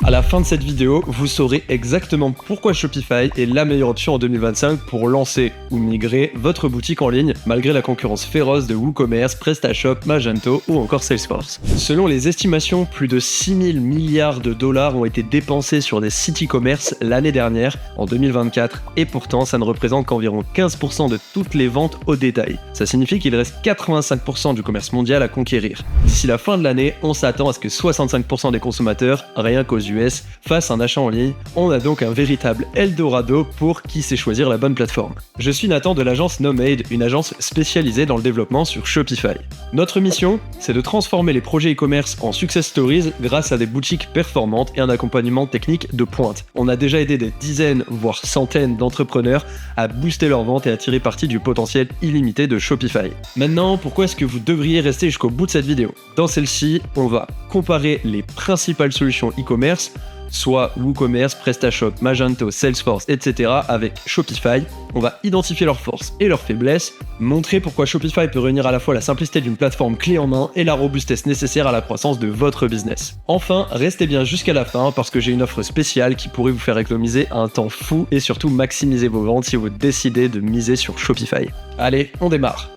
À la fin de cette vidéo, vous saurez exactement pourquoi Shopify est la meilleure option en 2025 pour lancer ou migrer votre boutique en ligne malgré la concurrence féroce de WooCommerce, PrestaShop, Magento ou encore Salesforce. Selon les estimations, plus de 6 000 milliards de dollars ont été dépensés sur des sites e-commerce l'année dernière, en 2024, et pourtant ça ne représente qu'environ 15% de toutes les ventes au détail. Ça signifie qu'il reste 85% du commerce mondial à conquérir. D'ici la fin de l'année, on s'attend à ce que 65% des consommateurs, rien qu'aux US, fassent un achat en ligne. On a donc un véritable Eldorado pour qui sait choisir la bonne plateforme. Je suis Nathan de l'agence Nomade, une agence spécialisée dans le développement sur Shopify. Notre mission, c'est de transformer les projets e-commerce en success stories grâce à des boutiques performantes et un accompagnement technique de pointe. On a déjà aidé des dizaines, voire centaines d'entrepreneurs à booster leurs ventes et à tirer parti du potentiel illimité de Shopify. Maintenant, pourquoi est-ce que vous devriez rester jusqu'au bout de cette vidéo ? Dans celle-ci, on va comparer les principales solutions e-commerce, soit WooCommerce, PrestaShop, Magento, Salesforce, etc. avec Shopify. On va identifier leurs forces et leurs faiblesses, montrer pourquoi Shopify peut réunir à la fois la simplicité d'une plateforme clé en main et la robustesse nécessaire à la croissance de votre business. Enfin, restez bien jusqu'à la fin parce que j'ai une offre spéciale qui pourrait vous faire économiser un temps fou et surtout maximiser vos ventes si vous décidez de miser sur Shopify. Allez, on démarre.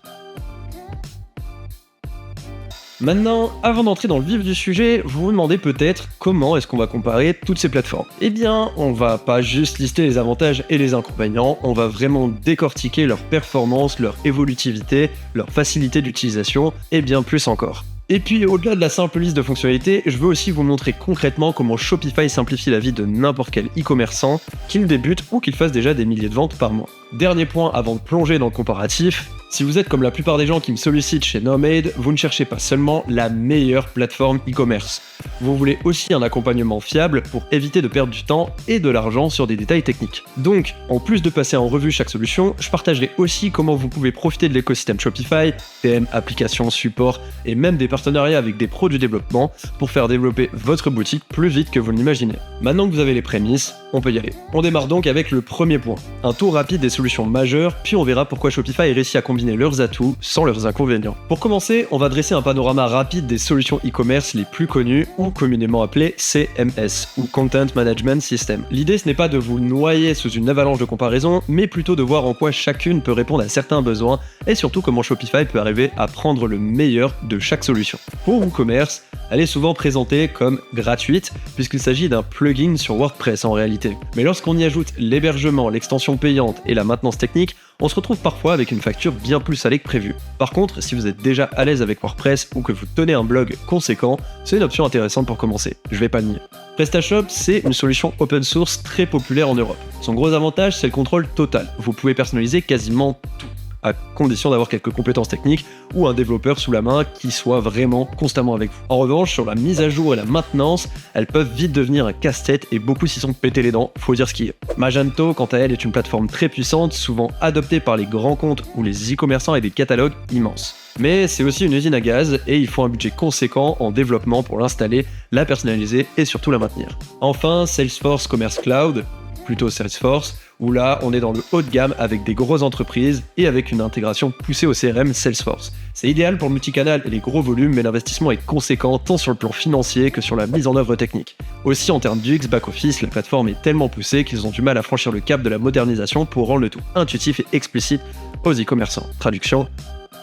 Maintenant, avant d'entrer dans le vif du sujet, vous vous demandez peut-être comment est-ce qu'on va comparer toutes ces plateformes. Eh bien, on va pas juste lister les avantages et les inconvénients, on va vraiment décortiquer leur performance, leur évolutivité, leur facilité d'utilisation et bien plus encore. Et puis, au-delà de la simple liste de fonctionnalités, je veux aussi vous montrer concrètement comment Shopify simplifie la vie de n'importe quel e-commerçant, qu'il débute ou qu'il fasse déjà des milliers de ventes par mois. Dernier point avant de plonger dans le comparatif, si vous êtes comme la plupart des gens qui me sollicitent chez Nomade, vous ne cherchez pas seulement la meilleure plateforme e-commerce. Vous voulez aussi un accompagnement fiable pour éviter de perdre du temps et de l'argent sur des détails techniques. Donc, en plus de passer en revue chaque solution, je partagerai aussi comment vous pouvez profiter de l'écosystème Shopify, PM, applications, support et même des partenariats avec des pros du développement pour faire développer votre boutique plus vite que vous ne l'imaginez. Maintenant que vous avez les prémices, on peut y aller. On démarre donc avec le premier point, un tour rapide des solutions majeures, puis on verra pourquoi Shopify réussit à combiner leurs atouts sans leurs inconvénients. Pour commencer, on va dresser un panorama rapide des solutions e-commerce les plus connues ou communément appelées CMS ou Content Management System. L'idée ce n'est pas de vous noyer sous une avalanche de comparaisons, mais plutôt de voir en quoi chacune peut répondre à certains besoins et surtout comment Shopify peut arriver à prendre le meilleur de chaque solution. Pour WooCommerce, elle est souvent présentée comme gratuite puisqu'il s'agit d'un plugin sur WordPress en réalité. Mais lorsqu'on y ajoute l'hébergement, l'extension payante et la maintenance technique, on se retrouve parfois avec une facture bien plus salée que prévu. Par contre, si vous êtes déjà à l'aise avec WordPress ou que vous tenez un blog conséquent, c'est une option intéressante pour commencer, je vais pas le nier. PrestaShop, c'est une solution open source très populaire en Europe. Son gros avantage, c'est le contrôle total. Vous pouvez personnaliser quasiment tout, à condition d'avoir quelques compétences techniques ou un développeur sous la main qui soit vraiment constamment avec vous. En revanche, sur la mise à jour et la maintenance, elles peuvent vite devenir un casse-tête et beaucoup s'y sont pété les dents, faut dire ce qu'il y a. Magento, quant à elle, est une plateforme très puissante, souvent adoptée par les grands comptes ou les e-commerçants et des catalogues immenses. Mais c'est aussi une usine à gaz et il faut un budget conséquent en développement pour l'installer, la personnaliser et surtout la maintenir. Enfin, Salesforce Commerce Cloud, plutôt Salesforce, où là on est dans le haut de gamme avec des grosses entreprises et avec une intégration poussée au CRM Salesforce. C'est idéal pour le multicanal et les gros volumes, mais l'investissement est conséquent tant sur le plan financier que sur la mise en œuvre technique. Aussi en termes d'UX back-office, la plateforme est tellement poussée qu'ils ont du mal à franchir le cap de la modernisation pour rendre le tout intuitif et explicite aux e-commerçants. Traduction,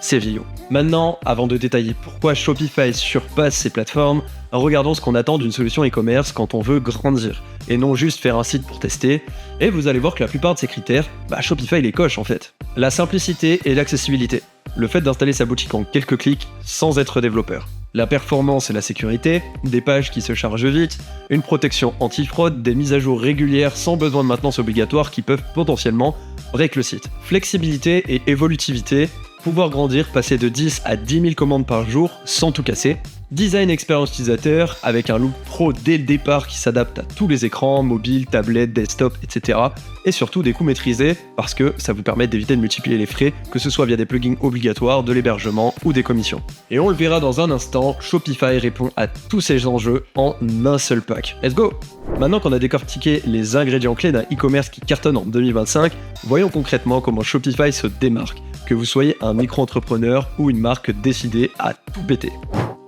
c'est vieillot. Maintenant, avant de détailler pourquoi Shopify surpasse ces plateformes, regardons ce qu'on attend d'une solution e-commerce quand on veut grandir, et non juste faire un site pour tester, et vous allez voir que la plupart de ces critères, Shopify les coche en fait. La simplicité et l'accessibilité, le fait d'installer sa boutique en quelques clics sans être développeur. La performance et la sécurité, des pages qui se chargent vite, une protection anti-fraude, des mises à jour régulières sans besoin de maintenance obligatoire qui peuvent potentiellement break le site. Flexibilité et évolutivité, pouvoir grandir, passer de 10 à 10 000 commandes par jour sans tout casser. Design expérience utilisateur avec un look pro dès le départ qui s'adapte à tous les écrans, mobiles, tablettes, desktop, etc. Et surtout des coûts maîtrisés parce que ça vous permet d'éviter de multiplier les frais, que ce soit via des plugins obligatoires, de l'hébergement ou des commissions. Et on le verra dans un instant, Shopify répond à tous ces enjeux en un seul pack. Let's go! Maintenant qu'on a décortiqué les ingrédients clés d'un e-commerce qui cartonne en 2025, voyons concrètement comment Shopify se démarque, que vous soyez un micro-entrepreneur ou une marque décidée à tout péter.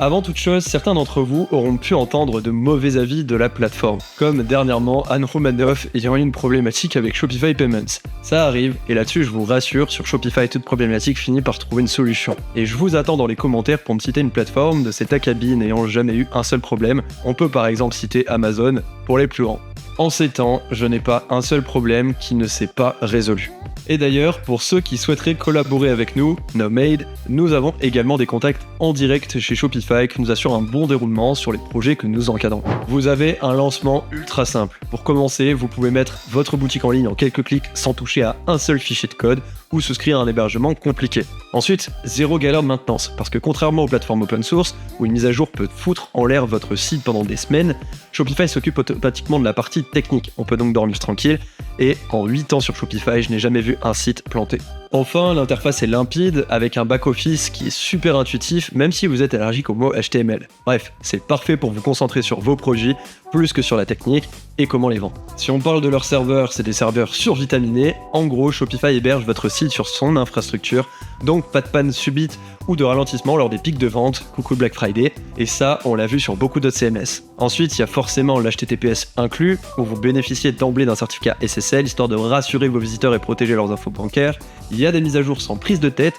Avant toute chose, certains d'entre vous auront pu entendre de mauvais avis de la plateforme, comme dernièrement Anne Romanoff ayant eu une problématique avec Shopify Payments. Ça arrive, et là-dessus je vous rassure, sur Shopify toute problématique finit par trouver une solution. Et je vous attends dans les commentaires pour me citer une plateforme de cet acabit n'ayant jamais eu un seul problème. On peut par exemple citer Amazon pour les plus grands. En ces temps, je n'ai pas un seul problème qui ne s'est pas résolu. Et d'ailleurs, pour ceux qui souhaiteraient collaborer avec nous, Nomade, nous avons également des contacts en direct chez Shopify qui nous assurent un bon déroulement sur les projets que nous encadrons. Vous avez un lancement ultra simple. Pour commencer, vous pouvez mettre votre boutique en ligne en quelques clics sans toucher à un seul fichier de code ou souscrire à un hébergement compliqué. Ensuite, zéro galère de maintenance, parce que contrairement aux plateformes open source, où une mise à jour peut foutre en l'air votre site pendant des semaines, Shopify s'occupe automatiquement de la partie technique. On peut donc dormir tranquille, et en 8 ans sur Shopify, je n'ai jamais vu un site planté. Enfin, l'interface est limpide, avec un back-office qui est super intuitif, même si vous êtes allergique au mot HTML. Bref, c'est parfait pour vous concentrer sur vos produits, plus que sur la technique et comment les vendre. Si on parle de leurs serveurs, c'est des serveurs survitaminés. En gros, Shopify héberge votre site sur son infrastructure, donc pas de panne subite ou de ralentissement lors des pics de vente, coucou Black Friday, et ça, on l'a vu sur beaucoup d'autres CMS. Ensuite, il y a forcément l'HTTPS inclus, où vous bénéficiez d'emblée d'un certificat SSL, histoire de rassurer vos visiteurs et protéger leurs infos bancaires. Il y a des mises à jour sans prise de tête.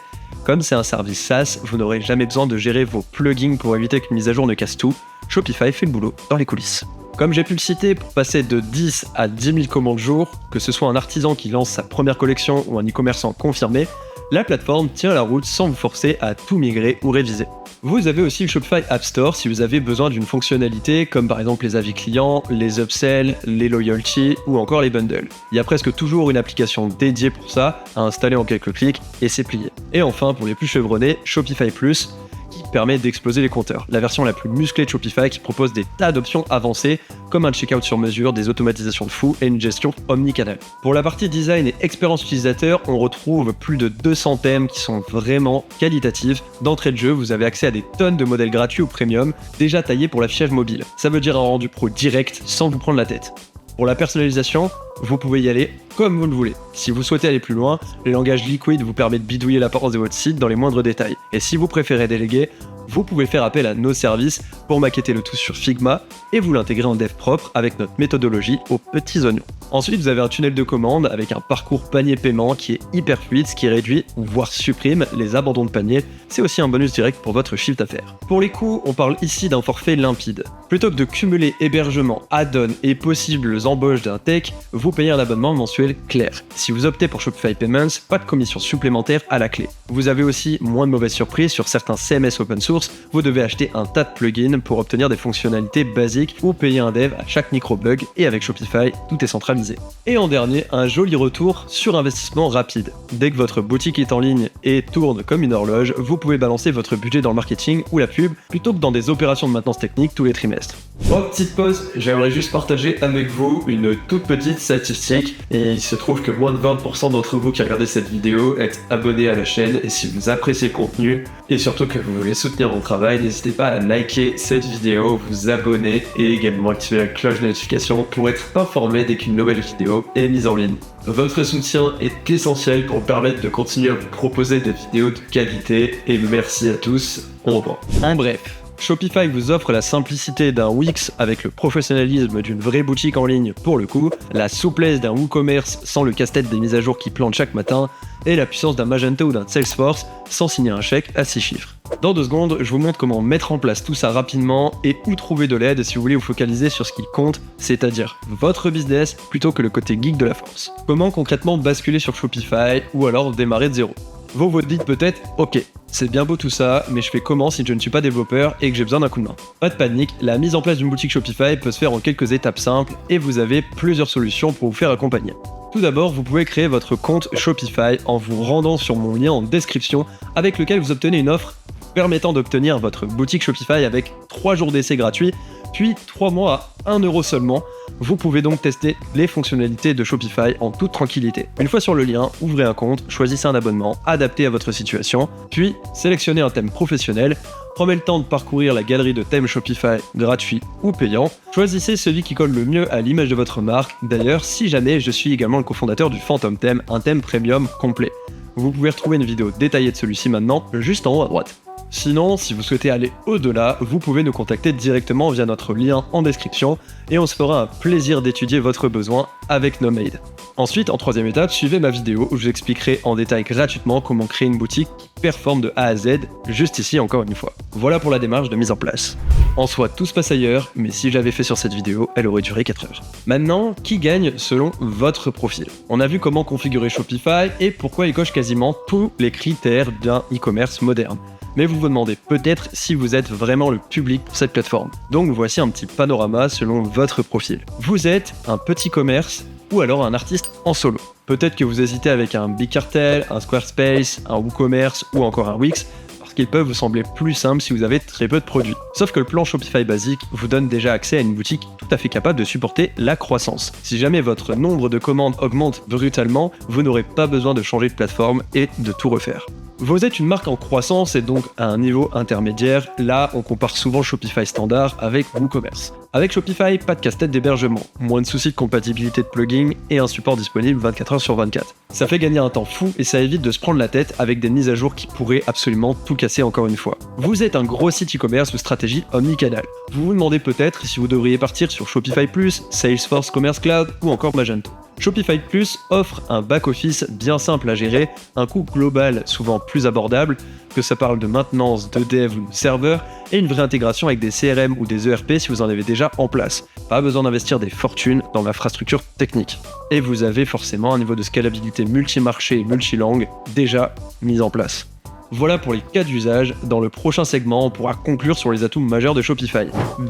Comme c'est un service SaaS, vous n'aurez jamais besoin de gérer vos plugins pour éviter qu'une mise à jour ne casse tout. Shopify fait le boulot dans les coulisses. Comme j'ai pu le citer, pour passer de 10 à 10 000 commandes jour, que ce soit un artisan qui lance sa première collection ou un e-commerçant confirmé, la plateforme tient la route sans vous forcer à tout migrer ou réviser. Vous avez aussi le Shopify App Store si vous avez besoin d'une fonctionnalité comme par exemple les avis clients, les upsells, les loyalty ou encore les bundles. Il y a presque toujours une application dédiée pour ça, à installer en quelques clics et c'est plié. Et enfin, pour les plus chevronnés, Shopify Plus, qui permet d'exploser les compteurs. La version la plus musclée de Shopify qui propose des tas d'options avancées comme un checkout sur mesure, des automatisations de fou et une gestion omnicanal. Pour la partie design et expérience utilisateur, on retrouve plus de 200 thèmes qui sont vraiment qualitatifs. D'entrée de jeu, vous avez accès à des tonnes de modèles gratuits ou premium déjà taillés pour l'affichage mobile. Ça veut dire un rendu pro direct sans vous prendre la tête. Pour la personnalisation, vous pouvez y aller comme vous le voulez. Si vous souhaitez aller plus loin, le langage Liquid vous permet de bidouiller l'apparence de votre site dans les moindres détails. Et si vous préférez déléguer, vous pouvez faire appel à nos services pour maqueter le tout sur Figma et vous l'intégrer en dev propre avec notre méthodologie aux petits oignons. Ensuite, vous avez un tunnel de commande avec un parcours panier-paiement qui est hyper fluide, ce qui réduit, voire supprime, les abandons de panier. C'est aussi un bonus direct pour votre chiffre d'affaires. Pour les coûts, on parle ici d'un forfait limpide. Plutôt que de cumuler hébergement, add-on et possibles embauches d'un tech, vous payez un abonnement mensuel clair. Si vous optez pour Shopify Payments, pas de commission supplémentaire à la clé. Vous avez aussi moins de mauvaises surprises sur certains CMS open source, vous devez acheter un tas de plugins pour obtenir des fonctionnalités basiques ou payer un dev à chaque micro-bug, et avec Shopify, tout est centralisé. Et en dernier, un joli retour sur investissement rapide. Dès que votre boutique est en ligne et tourne comme une horloge, vous pouvez balancer votre budget dans le marketing ou la pub plutôt que dans des opérations de maintenance technique tous les trimestres. Oh, petite pause, j'aimerais juste partager avec vous une toute petite statistique, et il se trouve que moins de 20% d'entre vous qui regardez cette vidéo êtes abonnés à la chaîne, et si vous appréciez le contenu et surtout que vous voulez soutenir mon travail, n'hésitez pas à liker cette vidéo, vous abonner et également activer la cloche de notification pour être informé dès qu'une nouvelle vidéo est mise en ligne. Votre soutien est essentiel pour me permettre de continuer à vous proposer des vidéos de qualité, et merci à tous, on reprend. En bref, Shopify vous offre la simplicité d'un Wix avec le professionnalisme d'une vraie boutique en ligne pour le coup, la souplesse d'un WooCommerce sans le casse-tête des mises à jour qui plantent chaque matin, et la puissance d'un Magento ou d'un Salesforce sans signer un chèque à 6 chiffres. Dans 2 secondes, je vous montre comment mettre en place tout ça rapidement et où trouver de l'aide si vous voulez vous focaliser sur ce qui compte, c'est-à-dire votre business plutôt que le côté geek de la force. Comment concrètement basculer sur Shopify ou alors démarrer de zéro? Vous vous dites peut-être, ok, c'est bien beau tout ça, mais je fais comment si je ne suis pas développeur et que j'ai besoin d'un coup de main? Pas de panique, la mise en place d'une boutique Shopify peut se faire en quelques étapes simples et vous avez plusieurs solutions pour vous faire accompagner. Tout d'abord, vous pouvez créer votre compte Shopify en vous rendant sur mon lien en description avec lequel vous obtenez une offre permettant d'obtenir votre boutique Shopify avec 3 jours d'essai gratuits, puis 3 mois à 1 € seulement. Vous pouvez donc tester les fonctionnalités de Shopify en toute tranquillité. Une fois sur le lien, ouvrez un compte, choisissez un abonnement adapté à votre situation, puis sélectionnez un thème professionnel. Prenez le temps de parcourir la galerie de thèmes Shopify gratuits ou payants. Choisissez celui qui colle le mieux à l'image de votre marque. D'ailleurs, si jamais, je suis également le cofondateur du Phantom Theme, un thème premium complet. Vous pouvez retrouver une vidéo détaillée de celui-ci maintenant, juste en haut à droite. Sinon, si vous souhaitez aller au-delà, vous pouvez nous contacter directement via notre lien en description et on se fera un plaisir d'étudier votre besoin avec Nomade. Ensuite, en troisième étape, suivez ma vidéo où je vous expliquerai en détail gratuitement comment créer une boutique qui performe de A à Z, juste ici encore une fois. Voilà pour la démarche de mise en place. En soi, tout se passe ailleurs, mais si je l'avais fait sur cette vidéo, elle aurait duré 4 heures. Maintenant, qui gagne selon votre profil? On a vu comment configurer Shopify et pourquoi il coche quasiment tous les critères d'un e-commerce moderne. Mais vous vous demandez peut-être si vous êtes vraiment le public pour cette plateforme. Donc voici un petit panorama selon votre profil. Vous êtes un petit commerce ou alors un artiste en solo. Peut-être que vous hésitez avec un Big Cartel, un Squarespace, un WooCommerce ou encore un Wix, parce qu'ils peuvent vous sembler plus simples si vous avez très peu de produits. Sauf que le plan Shopify basique vous donne déjà accès à une boutique tout à fait capable de supporter la croissance. Si jamais votre nombre de commandes augmente brutalement, vous n'aurez pas besoin de changer de plateforme et de tout refaire. Vous êtes une marque en croissance et donc à un niveau intermédiaire. Là, on compare souvent Shopify standard avec WooCommerce. Avec Shopify, pas de casse-tête d'hébergement, moins de soucis de compatibilité de plugins et un support disponible 24 h sur 24. Ça fait gagner un temps fou et ça évite de se prendre la tête avec des mises à jour qui pourraient absolument tout casser encore une fois. Vous êtes un gros site e-commerce ou stratégie omnicanal. Vous vous demandez peut-être si vous devriez partir sur Shopify Plus, Salesforce Commerce Cloud ou encore Magento. Shopify Plus offre un back-office bien simple à gérer, un coût global souvent plus abordable, que ça parle de maintenance, de dev ou de serveur, et une vraie intégration avec des CRM ou des ERP si vous en avez déjà en place. Pas besoin d'investir des fortunes dans l'infrastructure technique. Et vous avez forcément un niveau de scalabilité multi-marché et multilangue déjà mis en place. Voilà pour les cas d'usage. Dans le prochain segment, on pourra conclure sur les atouts majeurs de Shopify.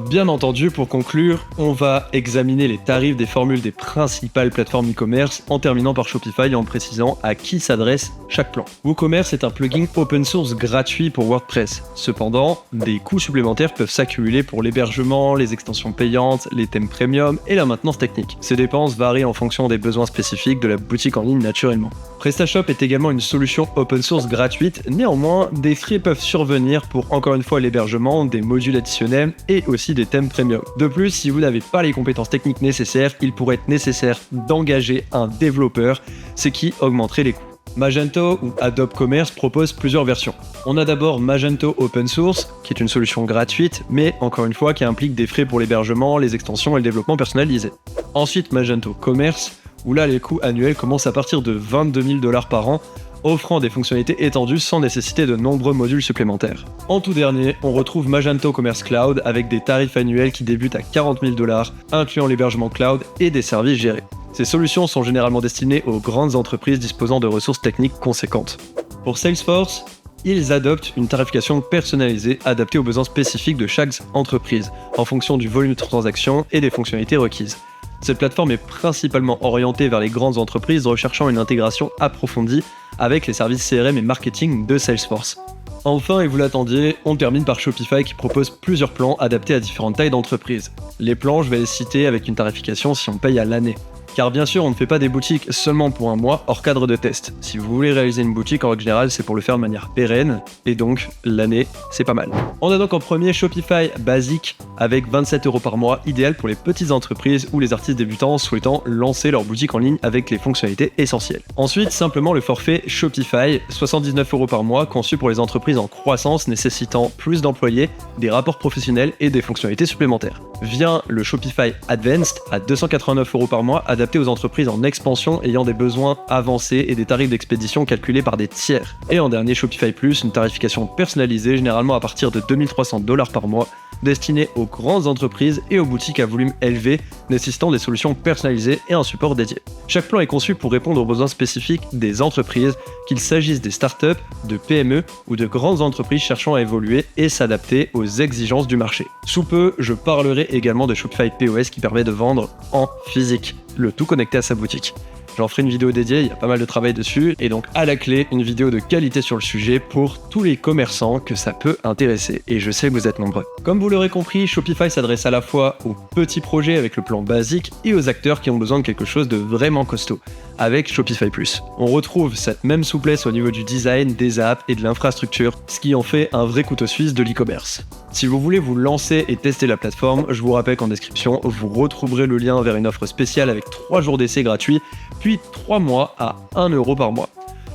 Bien entendu, pour conclure, on va examiner les tarifs des formules des principales plateformes e-commerce en terminant par Shopify et en précisant à qui s'adresse chaque plan. WooCommerce est un plugin open source gratuit pour WordPress. Cependant, des coûts supplémentaires peuvent s'accumuler pour l'hébergement, les extensions payantes, les thèmes premium et la maintenance technique. Ces dépenses varient en fonction des besoins spécifiques de la boutique en ligne naturellement. PrestaShop est également une solution open source gratuite, néanmoins, des frais peuvent survenir pour encore une fois l'hébergement, des modules additionnels et aussi des thèmes premium. De plus, si vous n'avez pas les compétences techniques nécessaires, il pourrait être nécessaire d'engager un développeur, ce qui augmenterait les coûts. Magento ou Adobe Commerce propose plusieurs versions. On a d'abord Magento Open Source, qui est une solution gratuite, mais encore une fois qui implique des frais pour l'hébergement, les extensions et le développement personnalisé. Ensuite Magento Commerce, où là les coûts annuels commencent à partir de 22 000 $ par an, offrant des fonctionnalités étendues sans nécessiter de nombreux modules supplémentaires. En tout dernier, on retrouve Magento Commerce Cloud avec des tarifs annuels qui débutent à 40 000 $, incluant l'hébergement cloud et des services gérés. Ces solutions sont généralement destinées aux grandes entreprises disposant de ressources techniques conséquentes. Pour Salesforce, ils adoptent une tarification personnalisée adaptée aux besoins spécifiques de chaque entreprise, en fonction du volume de transactions et des fonctionnalités requises. Cette plateforme est principalement orientée vers les grandes entreprises recherchant une intégration approfondie avec les services CRM et marketing de Salesforce. Enfin, et vous l'attendiez, on termine par Shopify qui propose plusieurs plans adaptés à différentes tailles d'entreprises. Les plans, je vais les citer avec une tarification si on paye à l'année. Car bien sûr, on ne fait pas des boutiques seulement pour un mois hors cadre de test. Si vous voulez réaliser une boutique, en règle générale, c'est pour le faire de manière pérenne, et donc l'année, c'est pas mal. On a donc en premier Shopify Basic avec 27 € par mois, idéal pour les petites entreprises ou les artistes débutants souhaitant lancer leur boutique en ligne avec les fonctionnalités essentielles. Ensuite, simplement le forfait Shopify, 79 € par mois, conçu pour les entreprises en croissance nécessitant plus d'employés, des rapports professionnels et des fonctionnalités supplémentaires. Vient le Shopify Advanced à 289 € par mois, adapté aux entreprises en expansion ayant des besoins avancés et des tarifs d'expédition calculés par des tiers. Et en dernier, Shopify Plus, une tarification personnalisée généralement à partir de 2300 $ par mois, destinée aux grandes entreprises et aux boutiques à volume élevé nécessitant des solutions personnalisées et un support dédié. Chaque plan est conçu pour répondre aux besoins spécifiques des entreprises, qu'il s'agisse des startups, de PME ou de grandes entreprises cherchant à évoluer et s'adapter aux exigences du marché. Sous peu, je parlerai également de Shopify POS qui permet de vendre en physique, le tout connecté à sa boutique. J'en ferai une vidéo dédiée, il y a pas mal de travail dessus, et donc à la clé, une vidéo de qualité sur le sujet pour tous les commerçants que ça peut intéresser, et je sais que vous êtes nombreux. Comme vous l'aurez compris, Shopify s'adresse à la fois aux petits projets avec le plan basique et aux acteurs qui ont besoin de quelque chose de vraiment costaud, avec Shopify Plus. On retrouve cette même souplesse au niveau du design, des apps et de l'infrastructure, ce qui en fait un vrai couteau suisse de l'e-commerce. Si vous voulez vous lancer et tester la plateforme, je vous rappelle qu'en description, vous retrouverez le lien vers une offre spéciale avec 3 jours d'essai gratuits, puis 3 mois à 1 € par mois.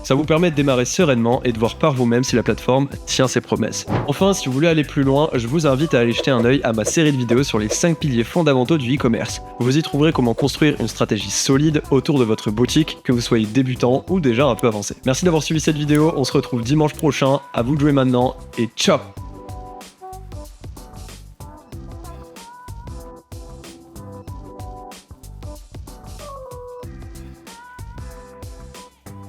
Ça vous permet de démarrer sereinement et de voir par vous-même si la plateforme tient ses promesses. Enfin, si vous voulez aller plus loin, je vous invite à aller jeter un œil à ma série de vidéos sur les 5 piliers fondamentaux du e-commerce. Vous y trouverez comment construire une stratégie solide autour de votre boutique, que vous soyez débutant ou déjà un peu avancé. Merci d'avoir suivi cette vidéo, on se retrouve dimanche prochain, à vous de jouer maintenant et ciao!